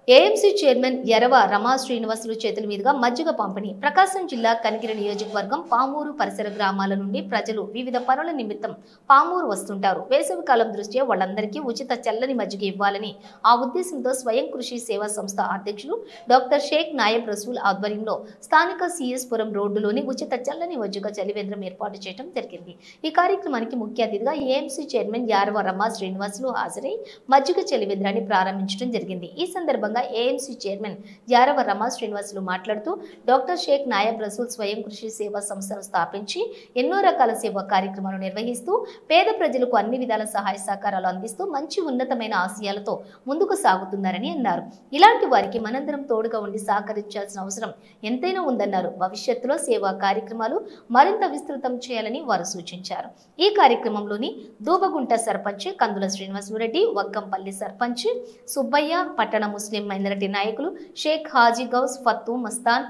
AMC chairman యరవ రమా శ్రీనివాసులు చేతుల మీదుగా మజ్జిగ పంపిణీ. ప్రకాశం జిల్లా కనిగిరి నియోజకవర్గం పామూరు పరిసర గ్రామాల నుండి ప్రజలు వివిధ పనుల నిమిత్తం పామూరు వస్తుంటారు. వేసవి కాలం దృష్ట్యా వాళ్ళందరికీ ఉచిత చల్లని మజ్జిగ ఇవ్వాలని ఆ ఉద్దేశంతో స్వయం కృషి సేవా సంస్థ అధ్యక్షులు డాక్టర్ షేక్ నాయబ్ రసూల్ ఆధ్వర్యంలో స్థానిక సిఎస్ పురం రోడ్డులోని ఉచిత చల్లని మజ్జిగ చలివేంద్రం ఏర్పాటు చేయడం జరిగింది. ఈ కార్యక్రమానికి ముఖ్య అతిథిగా ఏఎంసీ చైర్మన్ యరవ రమా శ్రీనివాసులు హాజరై మజ్జిగ చలివేంద్రాన్ని ప్రారంభించడం జరిగింది. ఈ సందర్భంగా ఏఎంసీ చైర్మన్ యరవ రమా శ్రీనివాసులు మాట్లాడుతూ డాక్టర్ షేక్ నాయబ్ రసూల్ స్వయం కృషి సేవా సంస్థను స్థాపించి ఎన్నో రకాల సేవా కార్యక్రమాలు నిర్వహిస్తూ పేద ప్రజలకు అన్ని విధాల సహాయ సహకారాలు అందిస్తూ మంచి ఉన్నతమైన ఆశయాలతో ముందుకు సాగుతున్నారని అన్నారు. ఇలాంటి వారికి మనందరం తోడుగా ఉండి సహకరించాల్సిన అవసరం ఎంతైనా ఉందన్నారు. భవిష్యత్తులో సేవా కార్యక్రమాలు మరింత విస్తృతం చేయాలని వారు సూచించారు. ఈ కార్యక్రమంలోని దూబగుంట సర్పంచ్ కందుల శ్రీనివాసరెడ్డి, వక్కంపల్లి సర్పంచ్ సుబ్బయ్య, పట్టణ ముస్లిం మైనారిటీ నాయకులు షేక్ హాజీ గౌస్, ఫత్తు మస్తాన్,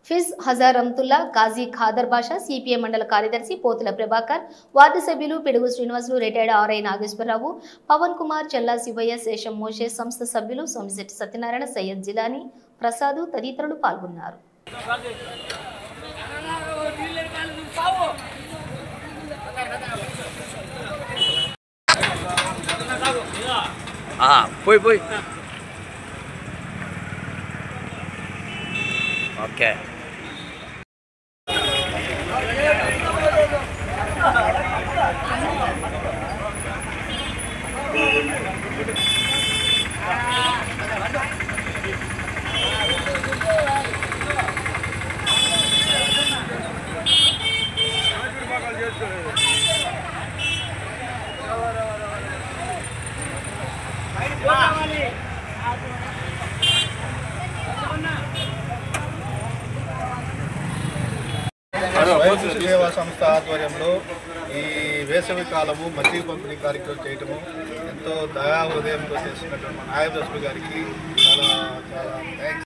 ఫిజ్ హజార్ రమ్తుల్లా, గాజీ ఖాదర్ బాషా, సిపిఎం మండల కార్యదర్శి పోతుల ప్రభాకర్, వార్డు సభ్యులు పిడుగు శ్రీనివాసులు, రిటైర్డ్ ఆర్ఐ నాగేశ్వరరావు, పవన్ కుమార్, చెల్లా శివయ్య, శేషం మోషే, సంస్థ సభ్యులు సోమిశెట్టి సత్యనారాయణ, సయ్యద్ జిలానీ, ప్రసాద్ తదితరులు పాల్గొన్నారు. పోయి ఓకే. సేవా సంస్థ ఆధ్వర్యంలో ఈ వేసవి కాలము మజ్జిగ పంపిణీ కార్యక్రమం చేయటము ఎంతో దయా హృదయంతో చేస్తున్నటువంటి నాయబ్ రసూల్ గారికి చాలా చాలా థ్యాంక్స్.